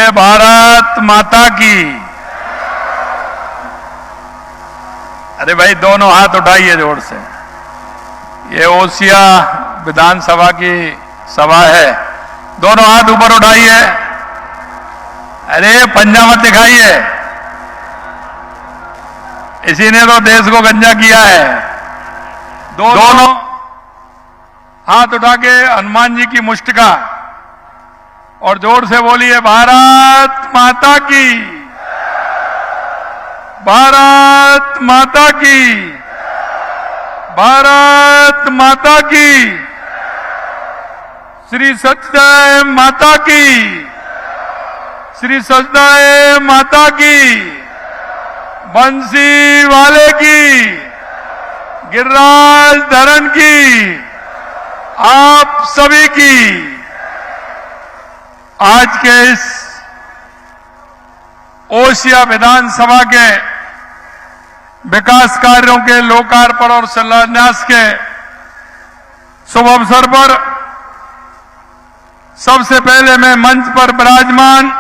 बोलिए भारत माता की। अरे भाई दोनों हाथ उठाइए जोर से। ये ओसिया विधानसभा की सभा है, दोनों हाथ ऊपर उठाइए। अरे पंजा मत दिखाइए, इसी ने तो देश को गंजा किया है। दोनों हाथ उठा के हनुमान जी की मुष्टिका और जोर से बोलिए भारत माता की, भारत माता की, भारत माता की, श्री सच्चाई माता की, श्री सच्चाई माता की, बंसी वाले की, गिरिराज धरण की, आप सभी की। आज के इस ओसिया विधानसभा के विकास कार्यों के लोकार्पण और शिलान्यास के शुभ अवसर पर सबसे पहले मैं मंच पर विराजमान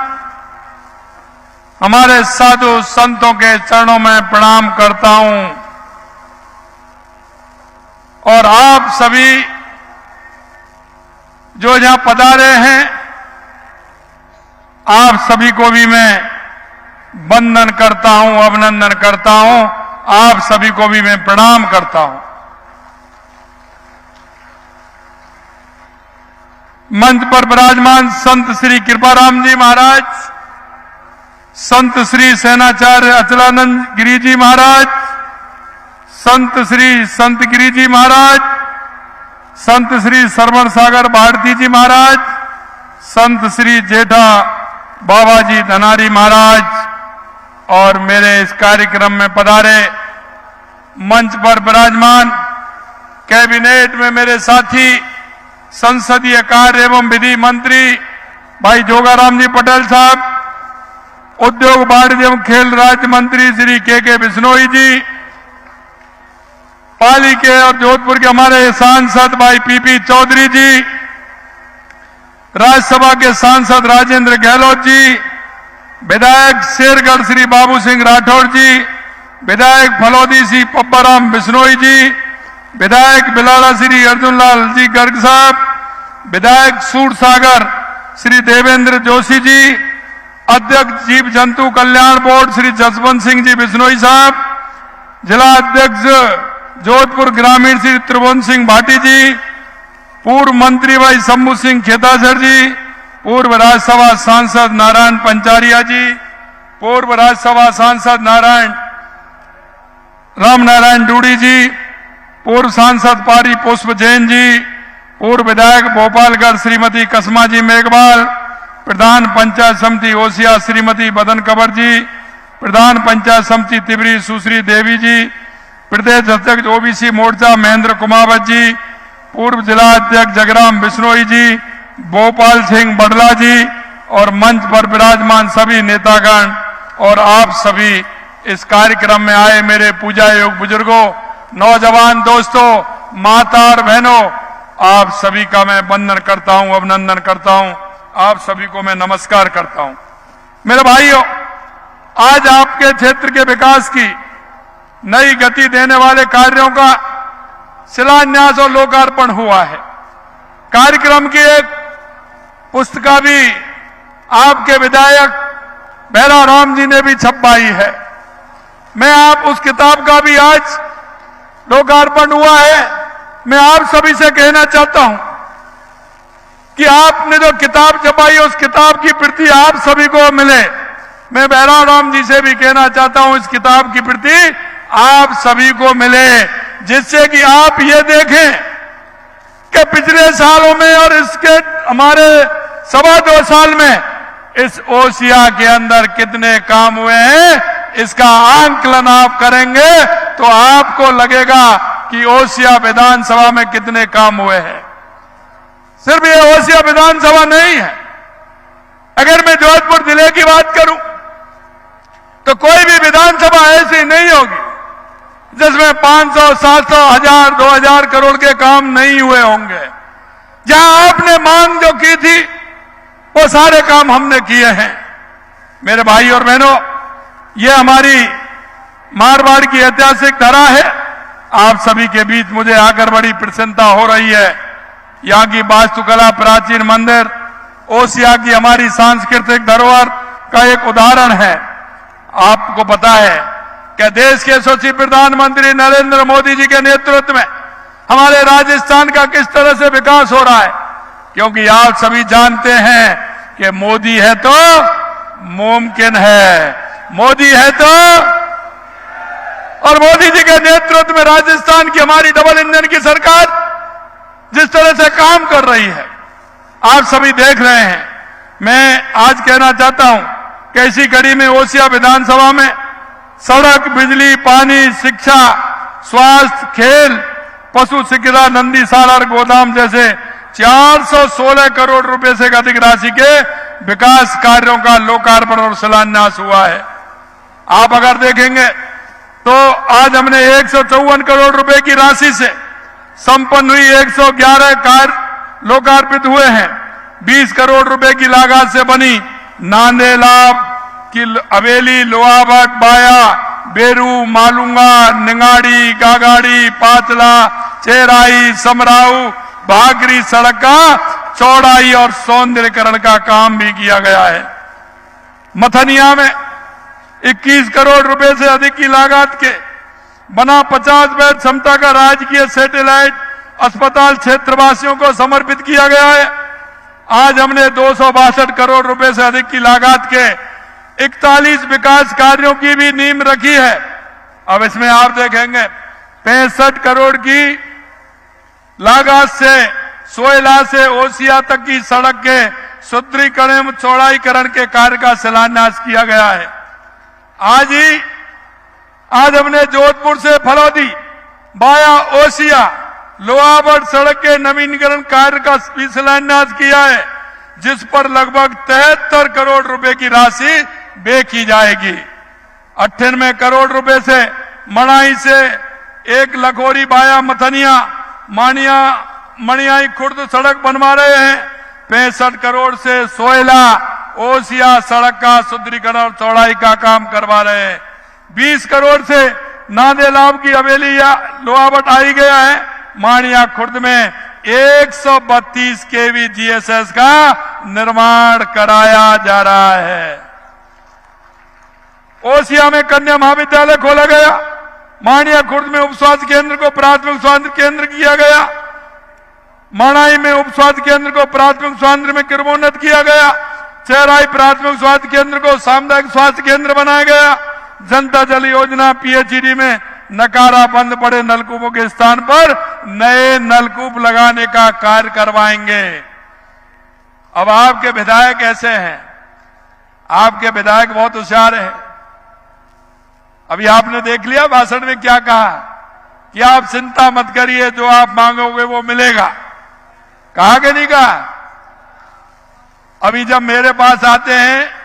हमारे साधु संतों के चरणों में प्रणाम करता हूं और आप सभी जो यहां पधारे हैं आप सभी को भी मैं वंदन करता हूं, अभिनंदन करता हूं। आप सभी को भी मैं प्रणाम करता हूं। मंच पर विराजमान संत श्री कृपाराम जी महाराज, संत श्री सेनाचार्य अचलानंद गिरी जी महाराज, संत श्री संत गिरी जी महाराज, संत श्री सरवण सागर भारती जी महाराज, संत श्री जेठा बाबा जी धनारी महाराज और मेरे इस कार्यक्रम में पधारे मंच पर विराजमान कैबिनेट में मेरे साथी संसदीय कार्य एवं विधि मंत्री भाई जोगाराम जी पटेल साहब, उद्योग वाणिज्य एवं खेल राज्य मंत्री श्री के बिश्नोई जी, पाली के और जोधपुर के हमारे सांसद भाई पीपी चौधरी जी, राज्यसभा के सांसद राजेंद्र गहलोत जी, विधायक शेरगढ़ श्री बाबू सिंह राठौर जी, विधायक फलौदी श्री पब्बाराम बिश्नोई जी, विधायक बिलाड़ा श्री अर्जुन लाल जी गर्ग साहब, विधायक सूरसागर श्री देवेंद्र जोशी जी, अध्यक्ष जीव जंतु कल्याण बोर्ड श्री जसवंत सिंह जी बिश्नोई साहब, जिला अध्यक्ष जोधपुर ग्रामीण श्री त्रिभुवन सिंह भाटी जी, पूर्व मंत्री भाई शंभू सिंह खेतासर जी, पूर्व राज्यसभा सांसद नारायण पंचारिया जी, पूर्व राज्यसभा सांसद राम नारायण डूडी जी, पूर्व सांसद पारी पुष्प जैन जी, पूर्व विधायक भोपालगढ़ श्रीमती कसमा जी मेघवाल, प्रधान पंचायत समिति ओसिया श्रीमती बदन कंवर जी, प्रधान पंचायत समिति तिबरी सुश्री देवी जी, प्रदेश अध्यक्ष ओबीसी मोर्चा महेंद्र कुमावत जी, पूर्व जिला अध्यक्ष जगराम बिश्नोई जी, भोपाल सिंह बडला जी और मंच पर विराजमान सभी नेतागण और आप सभी इस कार्यक्रम में आए मेरे पूजा योग बुजुर्गों, नौजवान दोस्तों, माता और बहनों, आप सभी का मैं वंदन करता हूं, अभिनंदन करता हूं। आप सभी को मैं नमस्कार करता हूं। मेरे भाइयों, आज आपके क्षेत्र के विकास की नई गति देने वाले कार्यों का शिलान्यास और लोकार्पण हुआ है। कार्यक्रम की एक पुस्तिका भी आपके विधायक भैरा राम जी ने भी छपवाई है। मैं आप उस किताब का भी आज लोकार्पण हुआ है। मैं आप सभी से कहना चाहता हूं कि आपने जो किताब छपाई उस किताब की प्रति आप सभी को मिले। मैं भैरा राम जी से भी कहना चाहता हूं इस किताब की प्रति आप सभी को मिले, जिससे कि आप ये देखें कि पिछले सालों में और इसके हमारे 2.25 साल में इस ओसिया के अंदर कितने काम हुए हैं। इसका आंकलन आप करेंगे तो आपको लगेगा कि ओसिया विधानसभा में कितने काम हुए हैं। सिर्फ ये ओसिया विधानसभा नहीं है। अगर मैं जोधपुर जिले की बात करूं तो कोई भी विधानसभा ऐसी नहीं होगी जिसमें 500, 700, 1000, 2000 करोड़ के काम नहीं हुए होंगे। जहां आपने मांग जो की थी वो सारे काम हमने किए हैं। मेरे भाई और बहनों, ये हमारी मारवाड़ की ऐतिहासिक धरा है। आप सभी के बीच मुझे आकर बड़ी प्रसन्नता हो रही है। यहाँ की वास्तुकला, प्राचीन मंदिर, ओसिया की हमारी सांस्कृतिक धरोहर का एक उदाहरण है। आपको पता है कि देश के यशस्वी प्रधानमंत्री नरेंद्र मोदी जी के नेतृत्व में हमारे राजस्थान का किस तरह से विकास हो रहा है, क्योंकि आप सभी जानते हैं कि मोदी है तो मुमकिन है, मोदी है तो, और मोदी जी के नेतृत्व में राजस्थान की हमारी डबल इंजन की सरकार जिस तरह से काम कर रही है, आप सभी देख रहे हैं। मैं आज कहना चाहता हूं कि इसी कड़ी में ओसिया विधानसभा में सड़क, बिजली, पानी, शिक्षा, स्वास्थ्य, खेल, पशु चिकित्सा, नंदी सागर गोदाम जैसे 416 करोड़ रुपए से अधिक राशि के विकास कार्यों का लोकार्पण और शिलान्यास हुआ है। आप अगर देखेंगे तो आज हमने 154 करोड़ रुपए की राशि से संपन्न हुई 111 कार्य लोकार्पित हुए हैं। 20 करोड़ रुपए की लागत से बनी नांदेलाब की हवेली, लोहावट, बाया, बेरू, मालूंगा, निंगाड़ी, गागाड़ी, पाचला, चेराई, समराऊ, भागरी सड़क का चौड़ाई और सौंदर्यीकरण का काम भी किया गया है। मथनिया में 21 करोड़ रुपए से अधिक की लागत के बना 50 बेड क्षमता का राजकीय सैटेलाइट अस्पताल क्षेत्रवासियों को समर्पित किया गया है। आज हमने 262 करोड़ रुपए से अधिक की लागत के 41 विकास कार्यों की भी नींव रखी है। अब इसमें आप देखेंगे 65 करोड़ की लागत से सोयला से ओसिया तक की सड़क के सुदृढ़ीकरण, चौड़ाईकरण के कार्य का शिलान्यास किया गया है। आज हमने जोधपुर से फलौदी बाया ओसिया लोहावट सड़क के नवीनीकरण कार्य का भी शिलान्यास किया है, जिस पर लगभग 73 करोड़ रुपए की राशि व्यय की जाएगी। 98 करोड़ रुपए से मणाई से एक लखोरी बाया मथनिया मणियाई खुर्द सड़क बनवा रहे हैं। 65 करोड़ से सोयला ओसिया सड़क का सुदृढ़ीकरण और चौड़ाई का काम करवा रहे हैं। 20 करोड़ से नांदेलाब की हवेली या लोहावट आई गया है। माणिया खुर्द में 132 केवी जीएसएस का निर्माण कराया जा रहा है। ओसिया में कन्या महाविद्यालय खोला गया। माणिया खुर्द में उप स्वास्थ्य केंद्र को प्राथमिक स्वास्थ्य केंद्र किया गया। मणाई में उप स्वास्थ्य केंद्र को प्राथमिक स्वास्थ्य में क्रमोन्नत किया गया। चेराई प्राथमिक स्वास्थ्य केंद्र को सामुदायिक स्वास्थ्य केंद्र बनाया गया। जनता जल योजना पीएचईडी में नकारा बंद पड़े नलकूपों के स्थान पर नए नलकूप लगाने का कार्य करवाएंगे। अब आपके विधायक ऐसे हैं, आपके विधायक बहुत होशियार हैं। अभी आपने देख लिया भाषण में क्या कहा कि आप चिंता मत करिए, जो आप मांगोगे वो मिलेगा। कहा कि नहीं कहा? अभी जब मेरे पास आते हैं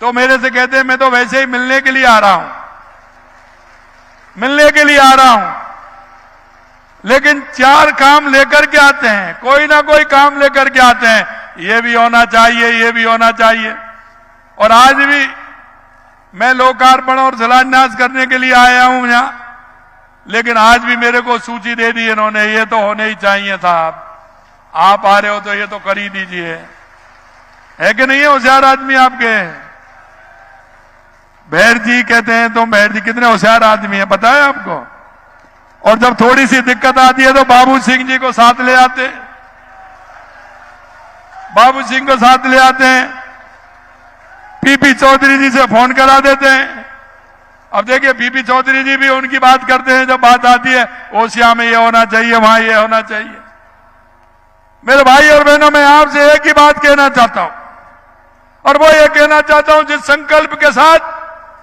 तो मेरे से कहते हैं मैं तो वैसे ही मिलने के लिए आ रहा हूं, मिलने के लिए आ रहा हूं, लेकिन 4 काम लेकर के आते हैं, कोई ना कोई काम लेकर के आते हैं। ये भी होना चाहिए, ये भी होना चाहिए। और आज भी मैं लोकार्पण और शिलान्यास करने के लिए आया हूं यहां, लेकिन आज भी मेरे को सूची दे दी इन्होंने, ये तो होने ही चाहिए साहब, आप आ रहे हो तो ये तो कर ही दीजिए। है कि नहीं है होशियार आदमी आपके? भैर जी कहते हैं तो भैर जी कितने होशियार आदमी है पता है आपको। और जब थोड़ी सी दिक्कत आती है तो बाबू सिंह जी को साथ ले आते हैं, बाबू सिंह को साथ ले आते हैं, पीपी चौधरी जी से फोन करा देते हैं। अब देखिए पीपी चौधरी जी भी उनकी बात करते हैं, जब बात आती है ओसिया में ये होना चाहिए, वहां ये होना चाहिए। मेरे भाई और बहनों, मैं आपसे एक ही बात कहना चाहता हूं, और वो ये कहना चाहता हूं जिस संकल्प के साथ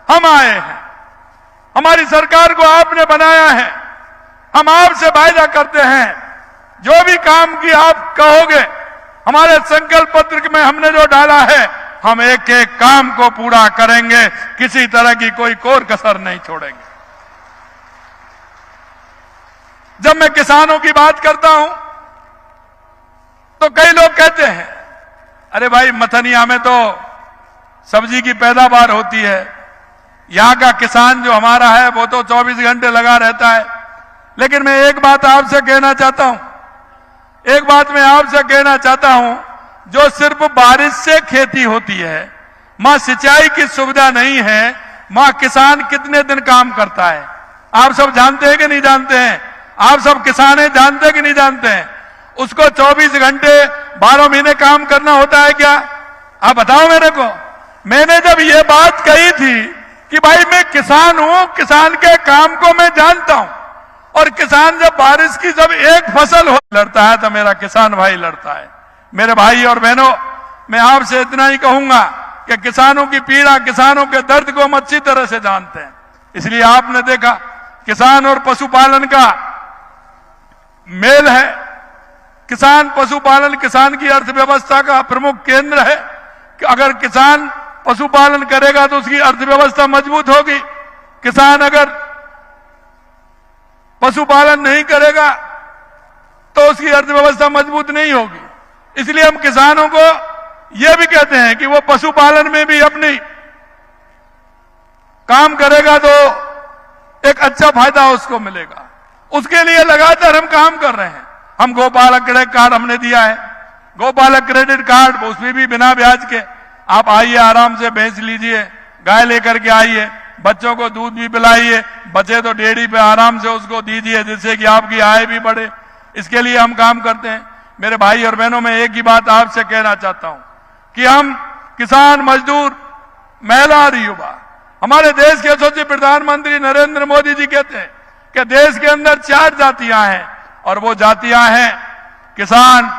हम आए हैं, हमारी सरकार को आपने बनाया है, हम आपसे वायदा करते हैं जो भी काम की आप कहोगे, हमारे संकल्प पत्र में हमने जो डाला है, हम एक एक काम को पूरा करेंगे, किसी तरह की कोई कोर कसर नहीं छोड़ेंगे। जब मैं किसानों की बात करता हूं तो कई लोग कहते हैं अरे भाई मथनिया में तो सब्जी की पैदावार होती है। यहां का किसान जो हमारा है वो तो 24 घंटे लगा रहता है। लेकिन मैं एक बात आपसे कहना चाहता हूं, जो सिर्फ बारिश से खेती होती है, मां सिंचाई की सुविधा नहीं है, मां किसान कितने दिन काम करता है आप सब जानते हैं कि नहीं जानते हैं? आप सब किसान हैं, जानते हैं कि नहीं जानते हैं? उसको 24 घंटे 12 महीने काम करना होता है क्या? आप बताओ मेरे को। मैंने जब ये बात कही थी कि भाई मैं किसान हूं, किसान के काम को मैं जानता हूं, और किसान जब बारिश की जब एक फसल हो लड़ता है तो मेरा किसान भाई लड़ता है। मेरे भाई और बहनों, मैं आपसे इतना ही कहूंगा कि किसानों की पीड़ा, किसानों के दर्द को हम अच्छी तरह से जानते हैं। इसलिए आपने देखा किसान और पशुपालन का मेल है। किसान पशुपालन किसान की अर्थव्यवस्था का प्रमुख केंद्र है कि अगर किसान पशुपालन करेगा तो उसकी अर्थव्यवस्था मजबूत होगी। किसान अगर पशुपालन नहीं करेगा तो उसकी अर्थव्यवस्था मजबूत नहीं होगी। इसलिए हम किसानों को यह भी कहते हैं कि वो पशुपालन में भी अपनी काम करेगा तो एक अच्छा फायदा उसको मिलेगा। उसके लिए लगातार हम काम कर रहे हैं। हम गोपालक क्रेडिट कार्ड हमने दिया है, गोपालक क्रेडिट कार्ड, उसमें भी बिना ब्याज के आप आइए, आराम से भैंस लीजिए, गाय लेकर के आइए, बच्चों को दूध भी पिलाइए, बचे तो डेयरी पे आराम से उसको दीजिए, जिससे कि आपकी आय भी बढ़े। इसके लिए हम काम करते हैं। मेरे भाई और बहनों, मैं एक ही बात आपसे कहना चाहता हूं कि हम किसान, मजदूर, महिला और युवा, हमारे देश के यशस्वी प्रधानमंत्री नरेंद्र मोदी जी कहते हैं कि देश के अंदर 4 जातियां हैं, और वो जातियां हैं किसान,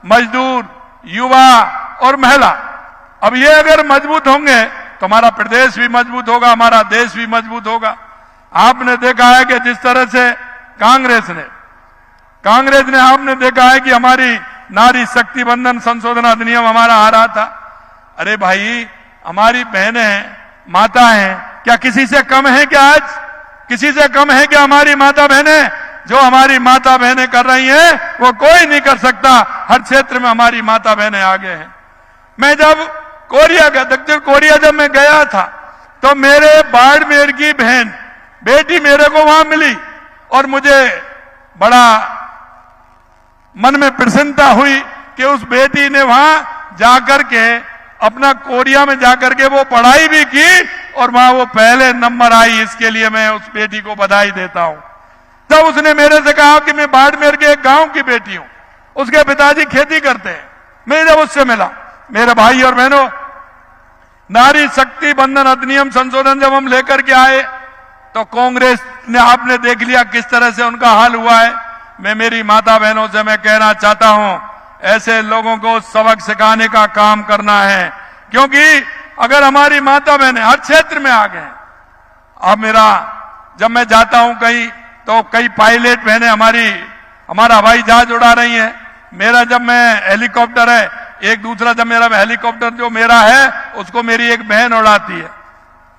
मजदूर, युवा और महिला। अब ये अगर मजबूत होंगे तो हमारा प्रदेश भी मजबूत होगा, हमारा देश भी मजबूत होगा। आपने देखा है कि जिस तरह से कांग्रेस ने आपने देखा है कि हमारी नारी शक्ति बंधन संशोधन अधिनियम हमारा आ रहा था। अरे भाई, हमारी बहनें हैं, माता हैं, क्या किसी से कम है क्या? आज किसी से कम है क्या हमारी माता बहनें? जो हमारी माता बहनें कर रही हैं वो कोई नहीं कर सकता। हर क्षेत्र में हमारी माता बहनें आगे हैं। मैं जब कोरिया गया, दक्षिण कोरिया जब मैं गया था, तो मेरे बाड़मेर की बहन बेटी मेरे को वहां मिली, और मुझे बड़ा मन में प्रसन्नता हुई कि उस बेटी ने वहां जाकर के अपना कोरिया में जाकर के वो पढ़ाई भी की, और वहां वो पहले नंबर आई। इसके लिए मैं उस बेटी को बधाई देता हूं। तब उसने मेरे से कहा कि मैं बाड़मेर के एक गांव की बेटी हूं, उसके पिताजी खेती करते हैं। मैं जब उससे मिला, मेरे भाई और बहनों, नारी शक्ति बंधन अधिनियम संशोधन जब हम लेकर के आए तो कांग्रेस ने, आपने देख लिया किस तरह से उनका हाल हुआ है। मैं मेरी माता बहनों से मैं कहना चाहता हूं, ऐसे लोगों को सबक सिखाने का काम करना है, क्योंकि अगर हमारी माता बहनें हर क्षेत्र में आ गए। अब जब मैं जाता हूं कहीं तो कई पायलट बहनें हमारा हवाई जहाज उड़ा रही हैं। मेरा जब मैं हेलीकॉप्टर है, एक दूसरा जब मेरा हेलीकॉप्टर जो मेरा है उसको मेरी एक बहन उड़ाती है।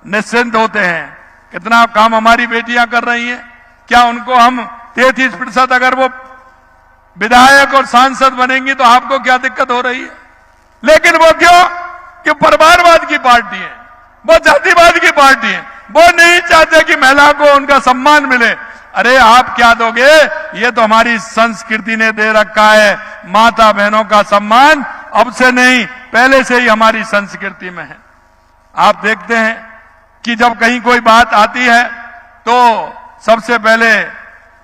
निश्चिंत होते हैं। कितना काम हमारी बेटियां कर रही हैं। क्या उनको हम 33% अगर वो विधायक और सांसद बनेंगी तो आपको क्या दिक्कत हो रही है? लेकिन वो क्यों? कि परिवारवाद की पार्टी है, वो जातिवाद की पार्टी है, वो नहीं चाहते कि महिला को उनका सम्मान मिले। अरे आप क्या दोगे? ये तो हमारी संस्कृति ने दे रखा है। माता बहनों का सम्मान अब से नहीं, पहले से ही हमारी संस्कृति में है। आप देखते हैं कि जब कहीं कोई बात आती है तो सबसे पहले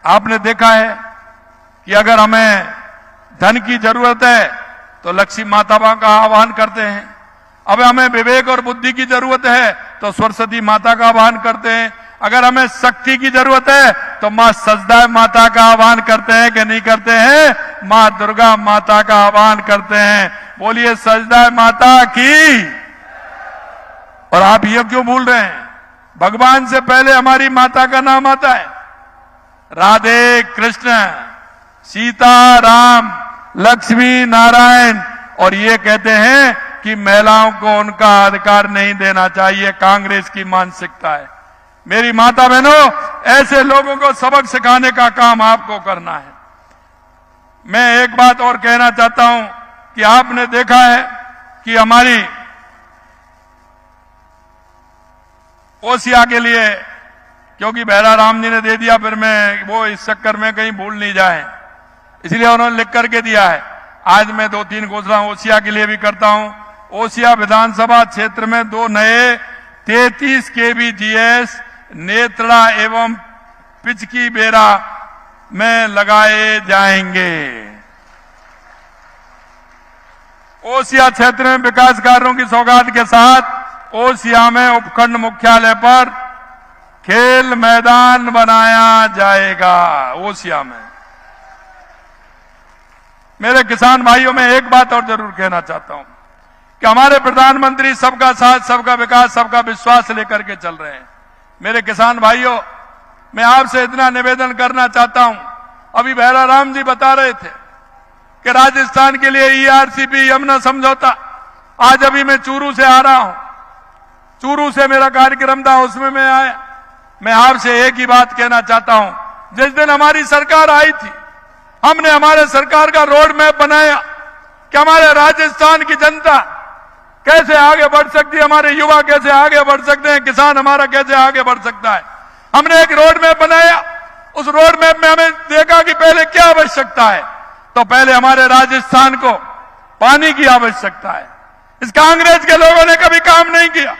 आपने देखा है कि अगर हमें धन की जरूरत है तो लक्ष्मी माता का आह्वान करते हैं। अब हमें विवेक और बुद्धि की जरूरत है तो सरस्वती माता का आह्वान करते हैं। अगर हमें शक्ति की जरूरत है तो मां सजदा माता का आह्वान करते हैं कि नहीं करते हैं? मां दुर्गा माता का आह्वान करते हैं। बोलिए सजदा माता की। और आप ये क्यों भूल रहे हैं? भगवान से पहले हमारी माता का नाम आता है। राधे कृष्ण, सीता राम, लक्ष्मी नारायण। और ये कहते हैं कि महिलाओं को उनका अधिकार नहीं देना चाहिए। कांग्रेस की मानसिकता है। मेरी माता बहनों, ऐसे लोगों को सबक सिखाने का काम आपको करना है। मैं एक बात और कहना चाहता हूं कि आपने देखा है कि हमारी ओसिया के लिए, क्योंकि बहरा राम जी ने दे दिया, फिर मैं वो इस चक्कर में कहीं भूल नहीं जाए, इसलिए उन्होंने लिख करके दिया है। आज मैं 2-3 घोषणा ओसिया के लिए भी करता हूं। ओसिया विधानसभा क्षेत्र में 2 नए 33 kVGS नेत्रा एवं पिचकी बेरा में लगाए जाएंगे। ओसिया क्षेत्र में विकास कार्यों की सौगात के साथ ओसिया में उपखंड मुख्यालय पर खेल मैदान बनाया जाएगा। ओसिया में मेरे किसान भाइयों, में एक बात और जरूर कहना चाहता हूं कि हमारे प्रधानमंत्री सबका साथ, सबका विकास, सबका विश्वास लेकर के चल रहे हैं। मेरे किसान भाइयों, मैं आपसे इतना निवेदन करना चाहता हूं, अभी बहरा राम जी बता रहे थे कि राजस्थान के लिए ERCP यमुना समझौता, आज अभी मैं चूरू से आ रहा हूं, चूरू से मेरा कार्यक्रम था, उसमें मैं आया। मैं आपसे एक ही बात कहना चाहता हूं, जिस दिन हमारी सरकार आई थी, हमने हमारे सरकार का रोड मैप बनाया कि हमारे राजस्थान की जनता कैसे आगे बढ़ सकती है, हमारे युवा कैसे आगे बढ़ सकते हैं, किसान हमारा कैसे आगे बढ़ सकता है। हमने एक रोड मैप बनाया। उस रोड मैप में हमें देखा कि पहले क्या आवश्यकता है, तो पहले हमारे राजस्थान को पानी की आवश्यकता है। इस कांग्रेस के लोगों ने कभी काम नहीं किया।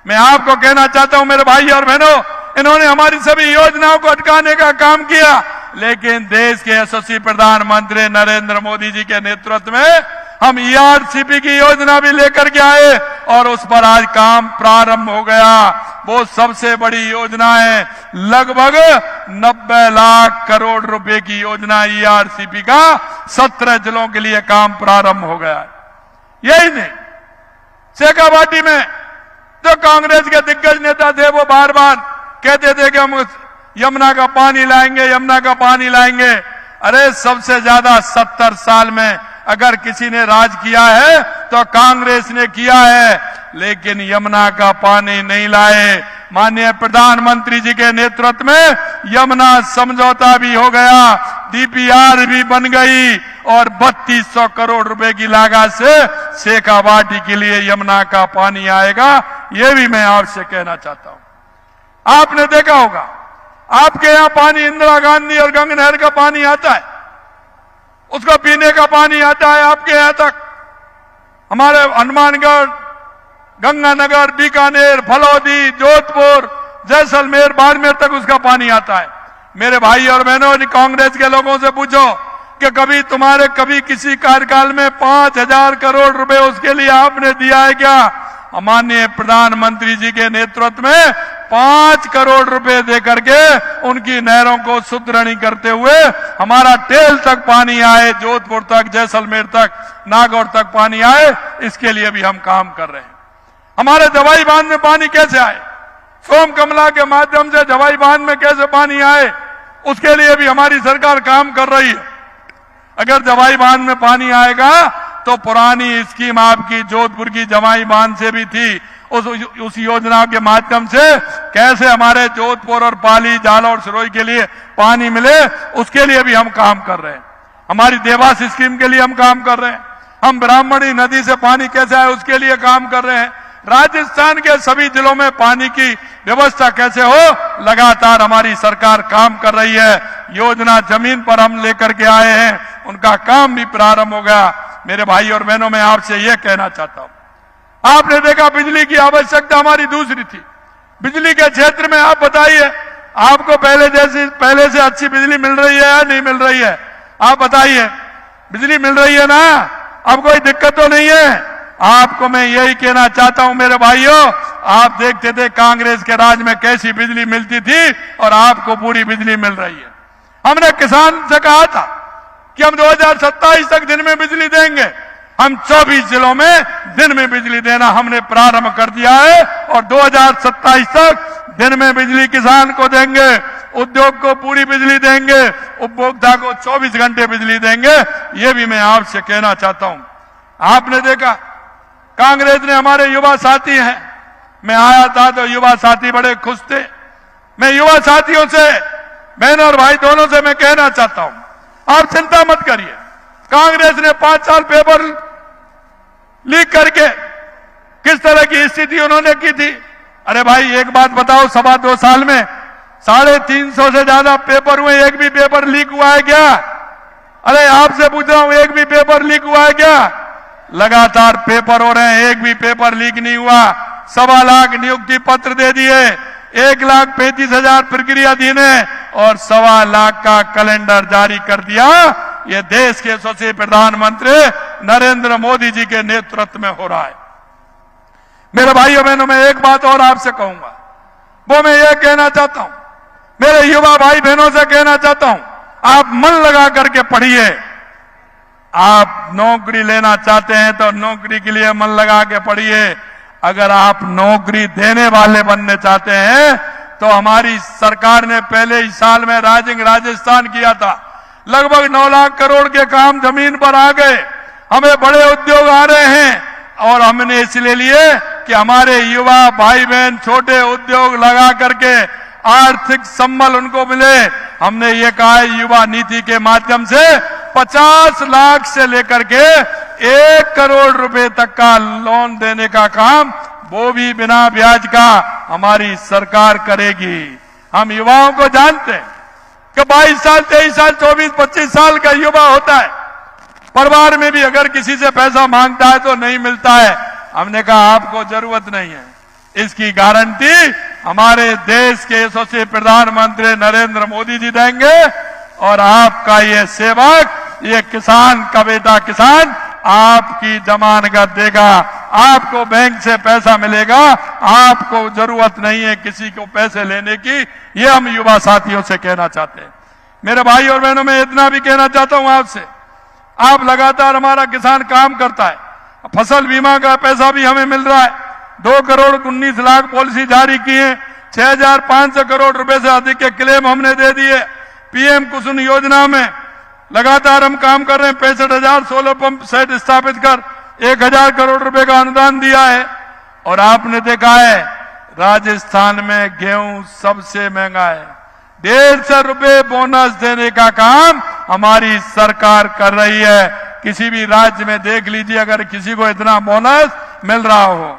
मैं आपको कहना चाहता हूं मेरे भाई और बहनों, इन्होंने हमारी सभी योजनाओं को अटकाने का काम किया, लेकिन देश के यशस्वी प्रधानमंत्री नरेंद्र मोदी जी के नेतृत्व में हम ERCP की योजना भी लेकर के आए और उस पर आज काम प्रारंभ हो गया। वो सबसे बड़ी योजना है, लगभग 90 लाख करोड़ रुपए की योजना ERCP का 17 जिलों के लिए काम प्रारंभ हो गया। यही नहीं, शेखावाटी में जो कांग्रेस के दिग्गज नेता थे, वो बार बार कहते थे कि हम यमुना का पानी लाएंगे, यमुना का पानी लाएंगे। अरे सबसे ज्यादा 70 साल में अगर किसी ने राज किया है तो कांग्रेस ने किया है, लेकिन यमुना का पानी नहीं लाए। माननीय प्रधानमंत्री जी के नेतृत्व में यमुना समझौता भी हो गया, DPR भी बन गई और 3200 करोड़ रुपए की लागत से शेखावाटी के लिए यमुना का पानी आएगा। ये भी मैं आपसे कहना चाहता हूं। आपने देखा होगा, आपके यहां पानी इंदिरा गांधी और गंगा नहर का पानी आता है, उसका पीने का पानी आता है आपके यहां तक। हमारे हनुमानगढ़, गंगानगर, बीकानेर, फलौदी, जोधपुर, जैसलमेर, बाड़मेर तक उसका पानी आता है। मेरे भाई और बहनों, कांग्रेस के लोगों से पूछो कि कभी किसी कार्यकाल में 5000 करोड़ रुपए उसके लिए आपने दिया है क्या? माननीय प्रधानमंत्री जी के नेतृत्व में 5 करोड़ रुपए देकर के उनकी नहरों को सुदृढ़ करते हुए हमारा टेल तक पानी आए, जोधपुर तक, जैसलमेर तक, नागौर तक पानी आए, इसके लिए भी हम काम कर रहे हैं। हमारे जवाई बांध में पानी कैसे आए, सोम कमला के माध्यम से जवाई बांध में कैसे पानी आए, उसके लिए भी हमारी सरकार काम कर रही है। अगर जवाई बांध में पानी आएगा तो पुरानी स्कीम आपकी जोधपुर की जवाई बांध से भी थी, उस योजना के माध्यम से कैसे हमारे जोधपुर और पाली, जालौर, सिरोही के लिए पानी मिले, उसके लिए भी हम काम कर रहे हैं। हमारी देवास स्कीम के लिए हम काम कर रहे हैं। हम ब्राह्मणी नदी से पानी कैसे आए, उसके लिए काम कर रहे हैं। राजस्थान के सभी जिलों में पानी की व्यवस्था कैसे हो, लगातार हमारी सरकार काम कर रही है। योजना जमीन पर हम लेकर के आए हैं, उनका काम भी प्रारंभ हो गया। मेरे भाई और बहनों, मैं आपसे यह कहना चाहता हूं, आपने देखा बिजली की आवश्यकता हमारी दूसरी थी। बिजली के क्षेत्र में आप बताइए, आपको पहले से अच्छी बिजली मिल रही है या नहीं मिल रही है? आप बताइए, बिजली मिल रही है ना? अब कोई दिक्कत तो नहीं है? आपको मैं यही कहना चाहता हूं मेरे भाइयों, आप देखते थे कांग्रेस के राज में कैसी बिजली मिलती थी और आपको पूरी बिजली मिल रही है। हमने किसान से कहा था कि हम 2027 तक दिन में बिजली देंगे। हम 24 जिलों में दिन में बिजली देना हमने प्रारंभ कर दिया है और 2027 तक दिन में बिजली किसान को देंगे, उद्योग को पूरी बिजली देंगे, उपभोक्ता को 24 घंटे बिजली देंगे। ये भी मैं आपसे कहना चाहता हूं। आपने देखा कांग्रेस ने हमारे युवा साथी हैं, मैं आया था तो युवा साथी बड़े खुश थे। मैं युवा साथियों से, बहन और भाई दोनों से मैं कहना चाहता हूं, आप चिंता मत करिए। कांग्रेस ने 5 साल पेपर लीक करके किस तरह की स्थिति उन्होंने की थी, अरे भाई एक बात बताओ, 2.25 साल में 350 से ज्यादा पेपर हुए, एक भी पेपर लीक हुआ है क्या? अरे आपसे पूछ रहा हूं, एक भी पेपर लीक हुआ है क्या? लगातार पेपर हो रहे हैं, एक भी पेपर लीक नहीं हुआ। 1.25 लाख नियुक्ति पत्र दे दिए, 1,35,000 प्रक्रियाधीन है और 1.25 लाख का कैलेंडर जारी कर दिया। ये देश के यशस्वी प्रधानमंत्री नरेंद्र मोदी जी के नेतृत्व में हो रहा है। मेरे भाइयों बहनों, मैं एक बात और आपसे कहूंगा, वो मैं ये कहना चाहता हूं, मेरे युवा भाई बहनों से कहना चाहता हूं, आप मन लगा करके पढ़िए। आप नौकरी लेना चाहते हैं तो नौकरी के लिए मन लगा के पढ़िए। अगर आप नौकरी देने वाले बनने चाहते हैं तो हमारी सरकार ने पहले ही साल में राजस्थान किया था, लगभग 9 लाख करोड़ के काम जमीन पर आ गए। हमें बड़े उद्योग आ रहे हैं और हमने इसलिए लिए कि हमारे युवा भाई बहन छोटे उद्योग लगा करके आर्थिक संबल उनको मिले। हमने ये कहा है, युवा नीति के माध्यम से 50 लाख से लेकर के 1 करोड़ रुपए तक का लोन देने का काम, वो भी बिना ब्याज का, हमारी सरकार करेगी। हम युवाओं को जानते हैं कि 22 साल 23 साल 24 25 साल का युवा होता है, परिवार में भी अगर किसी से पैसा मांगता है तो नहीं मिलता है। हमने कहा आपको जरूरत नहीं है, इसकी गारंटी हमारे देश के यशस्वी प्रधानमंत्री नरेंद्र मोदी जी देंगे और आपका ये सेवक, ये किसान का बेटा किसान आपकी जमानत देगा। आपको बैंक से पैसा मिलेगा, आपको जरूरत नहीं है किसी को पैसे लेने की। ये हम युवा साथियों से कहना चाहते हैं। मेरे भाई और बहनों, मैं इतना भी कहना चाहता हूं आपसे, आप लगातार, हमारा किसान काम करता है, फसल बीमा का पैसा भी हमें मिल रहा है। 2 करोड़ 19 लाख पॉलिसी जारी की है, 6,500 करोड़ रुपए से अधिक के क्लेम हमने दे दिए। पीएम कुसुम योजना में लगातार हम काम कर रहे हैं, 65,000 सोलर पंप सेट स्थापित कर 1,000 करोड़ रुपए का अनुदान दिया है। और आपने देखा है, राजस्थान में गेहूं सबसे महंगा है, 150 रुपए बोनस देने का काम हमारी सरकार कर रही है। किसी भी राज्य में देख लीजिए, अगर किसी को इतना बोनस मिल रहा हो।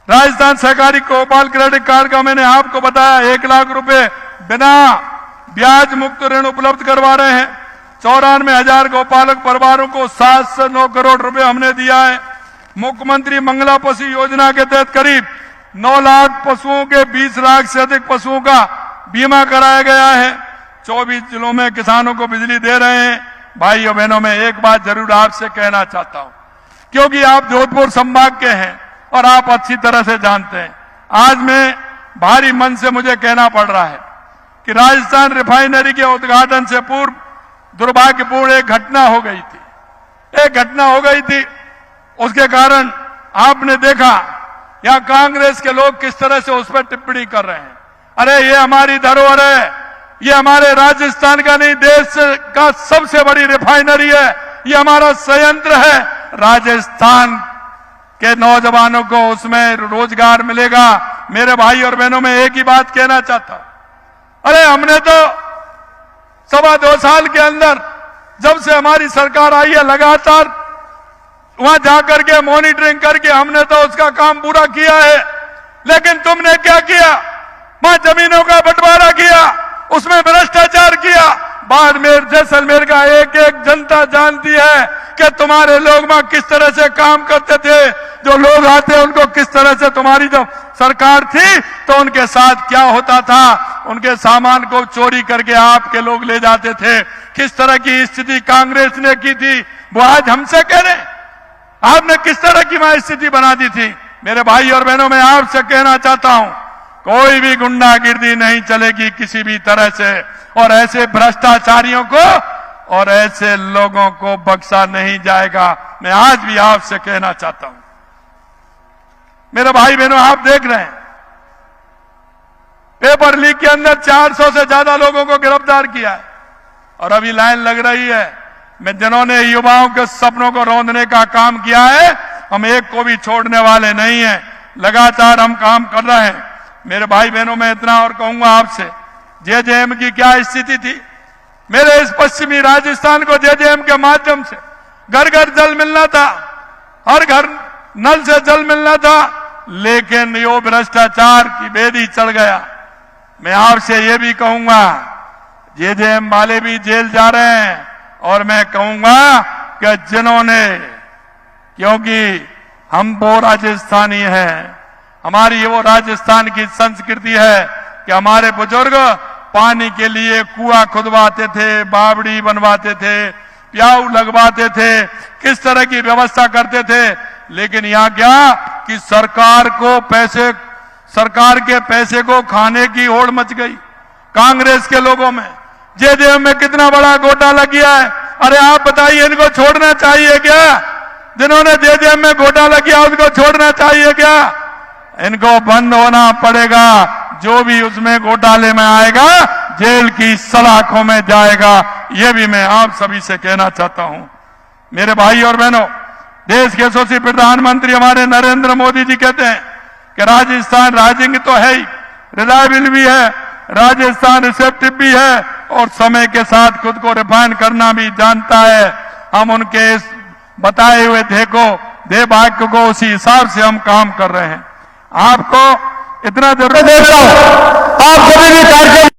राजस्थान सहकारी गोपाल क्रेडिट कार्ड का मैंने आपको बताया, 1 लाख रुपए बिना ब्याज मुक्त ऋण उपलब्ध करवा रहे हैं। 94,000 गोपालक परिवारों को 7 से 9 करोड़ रुपए हमने दिया है। मुख्यमंत्री मंगला पशु योजना के तहत करीब 9 लाख पशुओं के 20 लाख से अधिक पशुओं का बीमा कराया गया है। 24 जिलों में किसानों को बिजली दे रहे हैं। भाइयों बहनों, मैं एक बात जरूर आपसे कहना चाहता हूं, क्योंकि आप जोधपुर संभाग के हैं और आप अच्छी तरह से जानते हैं। आज मैं भारी मन से मुझे कहना पड़ रहा है कि राजस्थान रिफाइनरी के उद्घाटन से पूर्व दुर्भाग्यपूर्ण एक घटना हो गई थी। उसके कारण आपने देखा यहां कांग्रेस के लोग किस तरह से उस पर टिप्पणी कर रहे हैं। अरे ये हमारी धरोहर है, ये हमारे राजस्थान का नहीं, देश का सबसे बड़ी रिफाइनरी है, ये हमारा संयंत्र है। राजस्थान के नौजवानों को उसमें रोजगार मिलेगा। मेरे भाई और बहनों, में एक ही बात कहना चाहता, अरे हमने तो 2.25 साल के अंदर, जब से हमारी सरकार आई है, लगातार वहां जाकर के मॉनिटरिंग करके हमने तो उसका काम पूरा किया है। लेकिन तुमने क्या किया? वहां जमीनों का बंटवारा किया, उसमें भ्रष्टाचार किया। बाड़मेर जैसलमेर का एक एक जनता जानती है कि तुम्हारे लोग वहां किस तरह से काम करते थे। जो लोग आते उनको किस तरह से, तुम्हारी जो सरकार थी तो उनके साथ क्या होता था, उनके सामान को चोरी करके आपके लोग ले जाते थे। किस तरह की स्थिति कांग्रेस ने की थी, वो आज हमसे कह रहे हैं। आपने किस तरह की वहां स्थिति बना दी थी। मेरे भाई और बहनों, मैं आपसे कहना चाहता हूं, कोई भी गुंडागिर्दी नहीं चलेगी किसी भी तरह से, और ऐसे भ्रष्टाचारियों को और ऐसे लोगों को बख्शा नहीं जाएगा। मैं आज भी आपसे कहना चाहता हूं, मेरे भाई बहनों, आप देख रहे हैं पेपर लीक के अंदर 400 से ज्यादा लोगों को गिरफ्तार किया है और अभी लाइन लग रही है। मैं जिन्होंने युवाओं के सपनों को रौंदने का काम किया है, हम एक को भी छोड़ने वाले नहीं हैं। लगातार हम काम कर रहे हैं। मेरे भाई बहनों, मैं इतना और कहूंगा आपसे, जेजेएम की क्या स्थिति थी। मेरे इस पश्चिमी राजस्थान को जेजेएम के माध्यम से घर घर जल मिलना था, हर घर नल से जल मिलना था। लेकिन यो भ्रष्टाचार की बेदी चढ़ गया। मैं आपसे ये भी कहूंगा, जेजेएम वाले भी जेल जा रहे हैं, और मैं कहूंगा कि जिन्होंने, क्योंकि हम वो राजस्थानी हैं, हमारी वो राजस्थान की संस्कृति है कि हमारे बुजुर्ग पानी के लिए कुआं खुदवाते थे, बावड़ी बनवाते थे, प्याऊ लगवाते थे, किस तरह की व्यवस्था करते थे। लेकिन यहाँ क्या कि सरकार के पैसे को खाने की होड़ मच गई कांग्रेस के लोगों में। जेजेएम में कितना बड़ा घोटाला किया है। अरे आप बताइए, इनको छोड़ना चाहिए क्या? जिन्होंने जेजेएम में घोटाला किया उसको छोड़ना चाहिए क्या? इनको बंद होना पड़ेगा। जो भी उसमें घोटाले में आएगा जेल की सलाखों में जाएगा। ये भी मैं आप सभी से कहना चाहता हूं। मेरे भाई और बहनों, देश के यशस्वी प्रधानमंत्री हमारे नरेंद्र मोदी जी कहते हैं कि राजस्थान राइजिंग तो है ही, रिलायबल भी है, राजस्थान रिसेप्टिव भी है, और समय के साथ खुद को रिफाइन करना भी जानता है। हम उनके इस बताए हुए दे वाक्य को उसी हिसाब से हम काम कर रहे हैं। आपको इतना जरूर देता हूं, आप कभी भी कार्यक्रम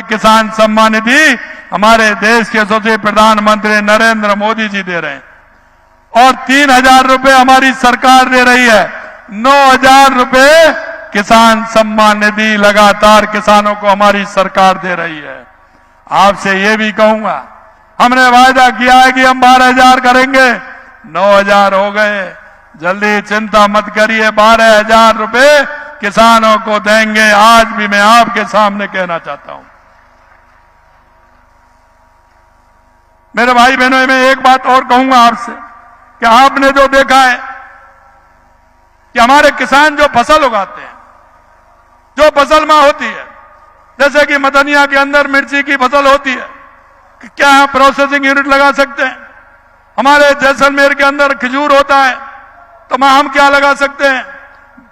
किसान सम्मान निधि हमारे देश के यशस्वी प्रधानमंत्री नरेंद्र मोदी जी दे रहे हैं, और 3,000 रुपए हमारी सरकार दे रही है। 9,000 रुपए किसान सम्मान निधि लगातार किसानों को हमारी सरकार दे रही है। आपसे ये भी कहूंगा, हमने वायदा किया है कि हम 12,000 करेंगे, 9,000 हो गए। जल्दी चिंता मत करिए, 12,000 रुपए किसानों को देंगे। आज भी मैं आपके सामने कहना चाहता हूं। मेरे भाई बहनों, मैं एक बात और कहूंगा आपसे कि आपने जो देखा है कि हमारे किसान जो फसल उगाते हैं, जो फसल मां होती है, जैसे कि मदनिया के अंदर मिर्ची की फसल होती है, क्या हम प्रोसेसिंग यूनिट लगा सकते हैं? हमारे जैसलमेर के अंदर खजूर होता है, तो मां हम क्या लगा सकते हैं?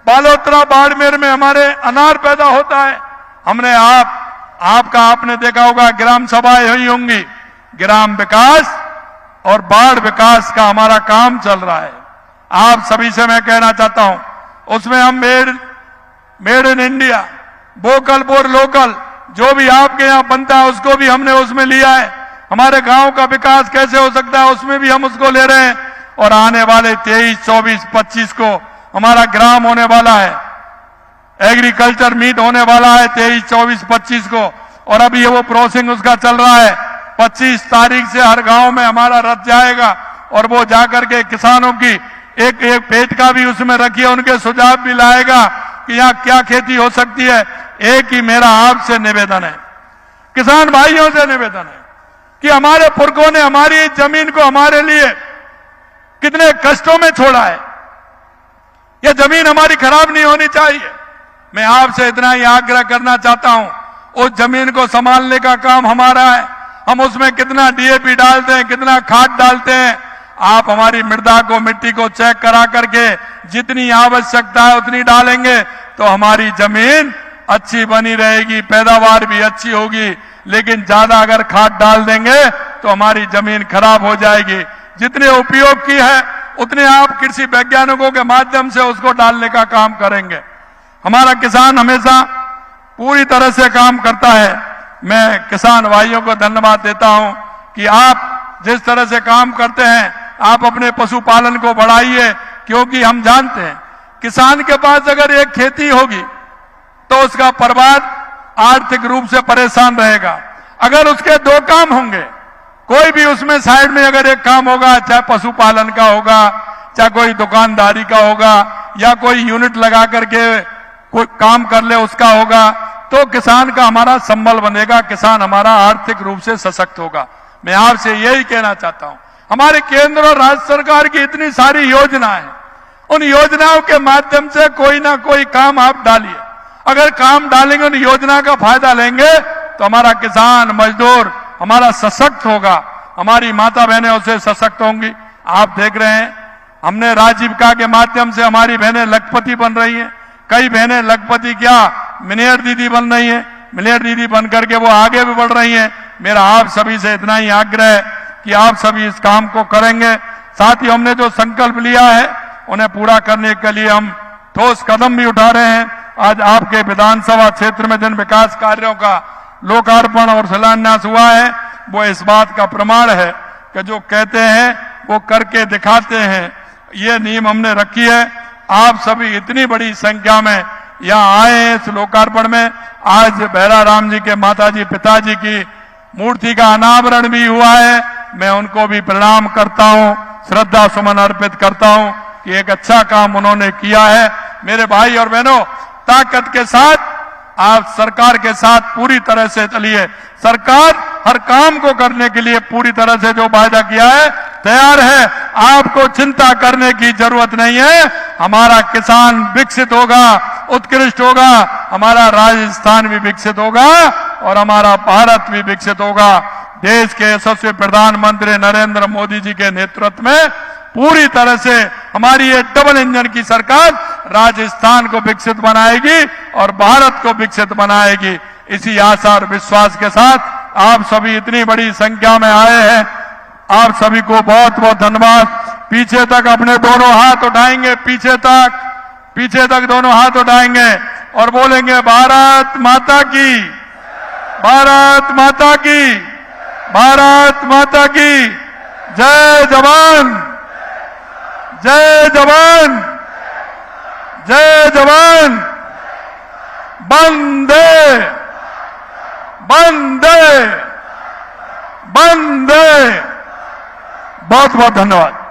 बालोतरा बाड़मेर में हमारे अनार पैदा होता है। हमने आपने देखा होगा, ग्राम सभाएं हुई होंगी, ग्राम विकास और बाढ़ विकास का हमारा काम चल रहा है। आप सभी से मैं कहना चाहता हूं, उसमें हम made in India, vocal for local, जो भी आपके यहां बनता है उसको भी हमने उसमें लिया है। हमारे गांव का विकास कैसे हो सकता है, उसमें भी हम उसको ले रहे हैं। और आने वाले 23, 24, 25 को हमारा ग्राम होने वाला है, एग्रीकल्चर मीट होने वाला है 23, 24, 25 को, और अभी ये वो प्रोसेसिंग उसका चल रहा है। 25 तारीख से हर गांव में हमारा रथ जाएगा, और वो जाकर के किसानों की एक पेट का भी उसमें रखिए, उनके सुझाव भी लाएगा कि यहाँ क्या खेती हो सकती है। एक ही मेरा आपसे निवेदन है, किसान भाइयों से निवेदन है कि हमारे पुरखों ने हमारी जमीन को हमारे लिए कितने कष्टों में छोड़ा है। यह जमीन हमारी खराब नहीं होनी चाहिए। मैं आपसे इतना ही आग्रह करना चाहता हूं, उस जमीन को संभालने का काम हमारा है। हम उसमें कितना डीएपी डालते हैं, कितना खाद डालते हैं, आप हमारी मृदा को, मिट्टी को चेक करा करके जितनी आवश्यकता है उतनी डालेंगे तो हमारी जमीन अच्छी बनी रहेगी, पैदावार भी अच्छी होगी। लेकिन ज्यादा अगर खाद डाल देंगे तो हमारी जमीन खराब हो जाएगी। जितने उपयोग की है उतने आप कृषि वैज्ञानिकों के माध्यम से उसको डालने का काम करेंगे। हमारा किसान हमेशा पूरी तरह से काम करता है। मैं किसान भाइयों को धन्यवाद देता हूं कि आप जिस तरह से काम करते हैं, आप अपने पशुपालन को बढ़ाइए, क्योंकि हम जानते हैं किसान के पास अगर एक खेती होगी तो उसका परिवार आर्थिक रूप से परेशान रहेगा। अगर उसके 2 काम होंगे, कोई भी उसमें साइड में अगर एक काम होगा, चाहे पशुपालन का होगा, चाहे कोई दुकानदारी का होगा, या कोई यूनिट लगा करके कोई काम कर ले उसका होगा, तो किसान का हमारा संबल बनेगा, किसान हमारा आर्थिक रूप से सशक्त होगा। मैं आपसे यही कहना चाहता हूं, हमारे केंद्र और राज्य सरकार की इतनी सारी योजनाएं हैं, उन योजनाओं के माध्यम से कोई ना कोई काम आप डालिए। अगर काम डालेंगे, उन योजना का फायदा लेंगे, तो हमारा किसान मजदूर हमारा सशक्त होगा, हमारी माता बहनें उससे सशक्त होंगी। आप देख रहे हैं, हमने राजीविका के माध्यम से हमारी बहनें लखपति बन रही हैं। कई बहनें लखपति क्या, मिनेयर दीदी बन रही हैं। मिलियन दीदी बनकर के वो आगे भी बढ़ रही हैं। मेरा आप सभी से इतना ही आग्रह है कि आप सभी इस काम को करेंगे। साथ ही हमने जो संकल्प लिया है उन्हें पूरा करने के लिए हम ठोस कदम भी उठा रहे हैं। आज आपके विधानसभा क्षेत्र में जिन विकास कार्यों का लोकार्पण और शिलान्यास हुआ है वो इस बात का प्रमाण है कि जो कहते हैं वो करके दिखाते हैं। ये नींव हमने रखी है। आप सभी इतनी बड़ी संख्या में यहाँ आए हैं इस लोकार्पण में। आज भैरा राम जी के माताजी पिताजी की मूर्ति का अनावरण भी हुआ है। मैं उनको भी प्रणाम करता हूं, श्रद्धा सुमन अर्पित करता हूं कि एक अच्छा काम उन्होंने किया है। मेरे भाई और बहनों, ताकत के साथ आप सरकार के साथ पूरी तरह से चलिए। सरकार हर काम को करने के लिए पूरी तरह से जो वायदा किया है तैयार है। आपको चिंता करने की जरूरत नहीं है। हमारा किसान विकसित होगा, उत्कृष्ट होगा, हमारा राजस्थान भी विकसित होगा और हमारा भारत भी विकसित होगा। देश के यशस्वी प्रधानमंत्री नरेंद्र मोदी जी के नेतृत्व में पूरी तरह से हमारी ये डबल इंजन की सरकार राजस्थान को विकसित बनाएगी और भारत को विकसित बनाएगी। इसी आशा और विश्वास के साथ आप सभी इतनी बड़ी संख्या में आए हैं। आप सभी को बहुत बहुत धन्यवाद। पीछे तक अपने दोनों हाथ उठाएंगे, पीछे तक दोनों हाथ उठाएंगे और बोलेंगे भारत माता की, भारत माता की, भारत माता की। जय जवान, जय जवान, जय जवान। वंदे वंदे वंदे। बहुत बहुत धन्यवाद।